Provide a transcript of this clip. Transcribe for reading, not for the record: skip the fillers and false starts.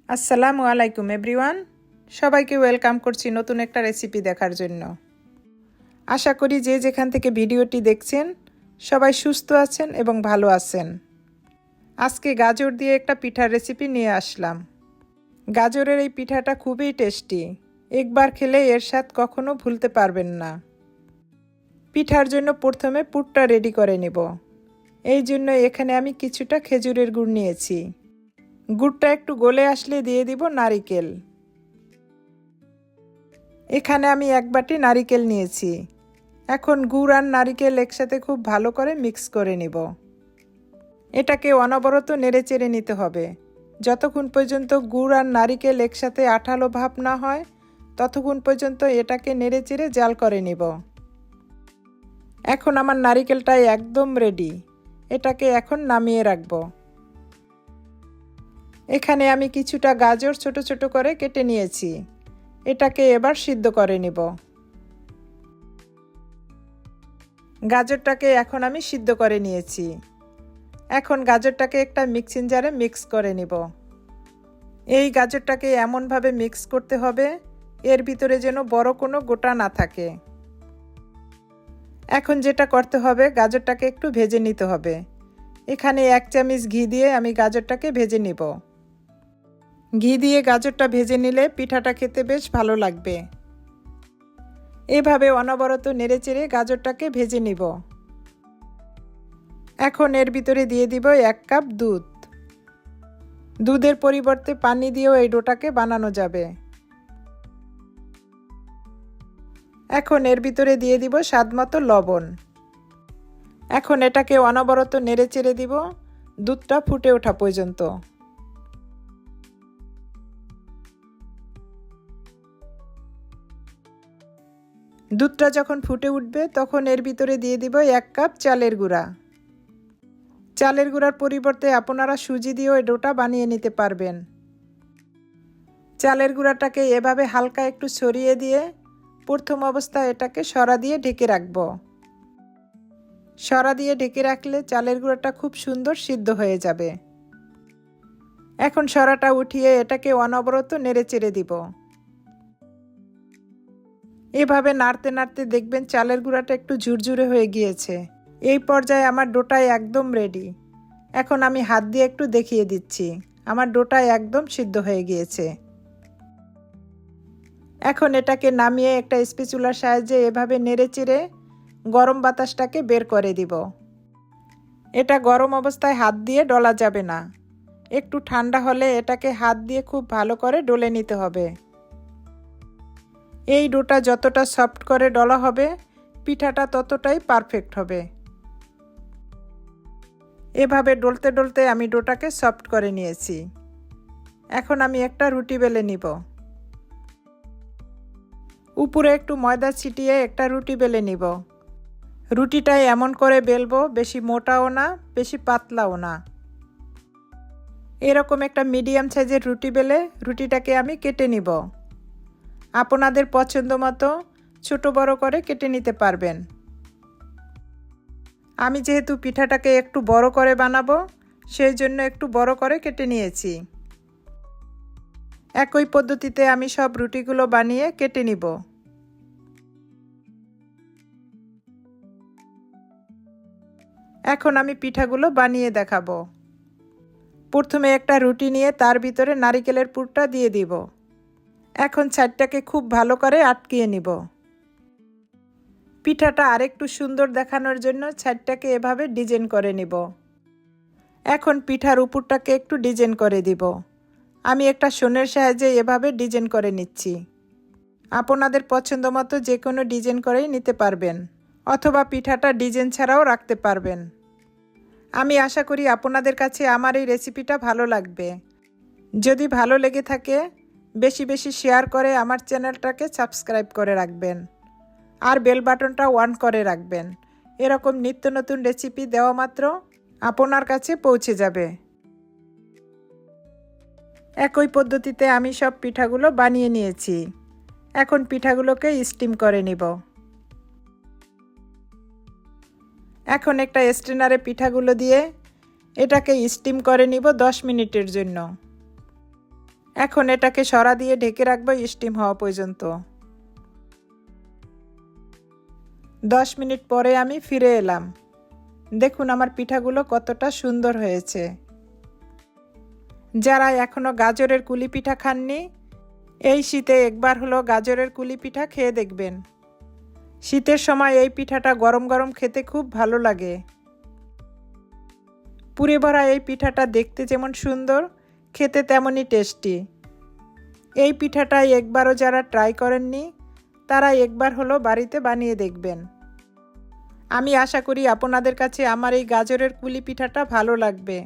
আসসালামু আলাইকুম এভরিওয়ান, সবাইকে ওয়েলকাম করছি নতুন একটা রেসিপি দেখার জন্য। আশা করি যে যেখান থেকে ভিডিওটি দেখছেন সবাই সুস্থ আছেন এবং ভালো আছেন। আজকে গাজর দিয়ে একটা পিঠার রেসিপি নিয়ে আসলাম। গাজরের এই পিঠাটা খুবই টেস্টি, একবার খেলে এর স্বাদ কখনো ভুলতে পারবেন না। পিঠার জন্য প্রথমে পুরটা রেডি করে নেব। এই জন্য এখানে আমি কিছুটা খেজুরের গুড় নিয়েছি। গুড়টা একটু গলে আসলে দিয়ে দিব নারিকেল। এখানে আমি এক বাটি নারিকেল নিয়েছি। এখন গুড় আর নারিকেল একসাথে খুব ভালো করে মিক্স করে নিব। এটাকে অনবরত নেড়েচেড়ে নিতে হবে। যতক্ষণ পর্যন্ত গুড় আর নারিকেল একসাথে আঠালো ভাব না হয় ততক্ষণ পর্যন্ত এটাকে নেড়েচেড়ে জাল করে নিব। এখন আমার নারিকেলটা একদম রেডি। এটাকে এখন নামিয়ে রাখব। এখানে আমি কিছুটা গাজর ছোট ছোট করে কেটে নিয়েছি। এটাকে এবার সিদ্ধ করে নিব। গাজরটাকে এখন আমি সিদ্ধ করে নিয়েছি। এখন গাজরটাকে একটা মিক্সিং জারে মিক্স করে নিব। এই গাজরটাকে এমনভাবে মিক্স করতে হবে এর ভিতরে যেন বড় কোনো গোটা না থাকে। এখন যেটা করতে হবে, গাজরটাকে একটু ভেজে নিতে হবে। এখানে 1 চামচ ঘি দিয়ে আমি গাজরটাকে ভেজে নিব। ঘি দিয়ে গাজরটা ভেজে নিলে পিঠাটা খেতে বেশ ভালো লাগবে। এভাবে অনবরত নেড়েচেড়ে গাজরটাকে ভেজে নিব। এখন এর ভিতরে দিয়ে দিব 1 কাপ দুধ। দুধের পরিবর্তে পানি দিয়েও এই ডোটাকে বানানো যাবে। এখন এর ভিতরে দিয়ে দিব স্বাদমতো লবণ। এখন এটাকে অনবরত নেড়েচেড়ে দিব দুধটা ফুটে ওঠা পর্যন্ত। দুধটা যখন ফুটে উঠবে তখন এর ভিতরে দিয়ে দিব 1 কাপ চালের গুঁড়া। চালের গুঁড়ার পরিবর্তে আপনারা সুজি দিয়েও এই ডোটা বানিয়ে নিতে পারবেন। চালের গুঁড়াটাকে এভাবে হালকা একটু ছড়িয়ে দিয়ে প্রথম অবস্থায় এটাকে সরা দিয়ে ঢেকে রাখব। সরা দিয়ে ঢেকে রাখলে চালের গুঁড়াটা খুব সুন্দর সিদ্ধ হয়ে যাবে। এখন সরাটা উঠিয়ে এটাকে অনবরত নেড়েচেড়ে দিব। এভাবে নাড়তে নাড়তে দেখবেন চালের গুঁড়াটা একটু ঝুরঝুরে হয়ে গিয়েছে। এই পর্যায়ে আমার ডোটা একদম রেডি। এখন আমি হাত দিয়ে একটু দেখিয়ে দিচ্ছি, আমার ডোটা একদম সিদ্ধ হয়ে গিয়েছে। এখন এটাকে নামিয়ে একটা স্প্যাচুলার সাহায্যে এভাবে নেড়েচেড়ে গরম বাতাসটাকে বের করে দিব। এটা গরম অবস্থায় হাত দিয়ে ডলা যাবে না। একটু ঠান্ডা হলে এটাকে হাত দিয়ে খুব ভালো করে ডলে নিতে হবে। এই ডোটা যতটা সফট করে ডলা হবে পিঠাটা ততটাই পারফেক্ট হবে। এভাবে ডলতে ডলতে আমি ডোটাকে সফট করে নিয়েছি। এখন আমি একটা রুটি বেলে নিব। উপরে একটু ময়দা ছিটিয়ে একটা রুটি বেলে নিব। রুটিটা এমন করে বেলবো, বেশি মোটাও না বেশি পাতলাও না। এরকম একটা মিডিয়াম সাইজের রুটি বেলে রুটিটাকে আমি কেটে নিব। আপনাদের পছন্দ মতো ছোট বড় করে কেটে নিতে পারবেন। আমি যেহেতু পিঠাটাকে একটু বড় করে বানাবো সেই জন্য একটু বড় করে কেটে নিয়েছি। একই পদ্ধতিতে আমি সব রুটিগুলো বানিয়ে কেটে নিব। এখন আমি পিঠাগুলো বানিয়ে দেখাবো। প্রথমে একটা রুটি নিয়ে তার ভিতরে নারিকেলের পুরটা দিয়ে দিব। এখন ছাইডটাকে খুব ভালো করে আটকিয়ে নিব। পিঠাটা আরেকটু সুন্দর দেখানোর জন্য ছাইডটাকে এভাবে ডিজাইন করে নিব। এখন পিঠার উপরটাকে একটু ডিজাইন করে দিব। আমি একটা শোনের সাহায্যে এভাবে ডিজাইন করে নিচ্ছি। আপনাদের পছন্দ মতো যে কোনো ডিজাইন করেই নিতে পারবেন, অথবা পিঠাটা ডিজাইন ছাড়াও রাখতে পারবেন। আমি আশা করি আপনাদের কাছে আমার এই রেসিপিটা ভালো লাগবে। যদি ভালো লেগে থাকে বেশি বেশি শেয়ার করে আমার চ্যানেলটাকে সাবস্ক্রাইব করে রাখবেন আর বেল বাটনটা অন করে রাখবেন। এরকম নিত্য নতুন রেসিপি দেওয়া মাত্র আপনার কাছে পৌঁছে যাবে। একই পদ্ধতিতে আমি সব পিঠাগুলো বানিয়ে নিয়েছি। এখন পিঠাগুলোকে স্টিম করে নিব। এখন একটা স্ট্রেনারে পিঠাগুলো দিয়ে এটাকে স্টিম করে নিব 10 মিনিটের জন্য। এখন এটাকে সরা দিয়ে ঢেকে রাখবো স্টিম হওয়া পর্যন্ত। 10 মিনিট পরে আমি ফিরে এলাম। দেখুন আমার পিঠাগুলো কতটা সুন্দর হয়েছে। যারা এখনো গাজরের কুলি পিঠা খাননি, এই শীতে একবার হলো গাজরের কুলি পিঠা খেয়ে দেখবেন। শীতের সময় এই পিঠাটা গরম গরম খেতে খুব ভালো লাগে। পুরে ভরা এই পিঠাটা দেখতে যেমন সুন্দর, খেতে তেমনই টেস্টি। এই পিঠাটা একবারও যারা ট্রাই করেননি, তারা একবার হলো বাড়িতে বানিয়ে দেখবেন। আমি আশা করি আপনাদের কাছে আমার এই গাজরের কুলি পিঠাটা ভালো লাগবে।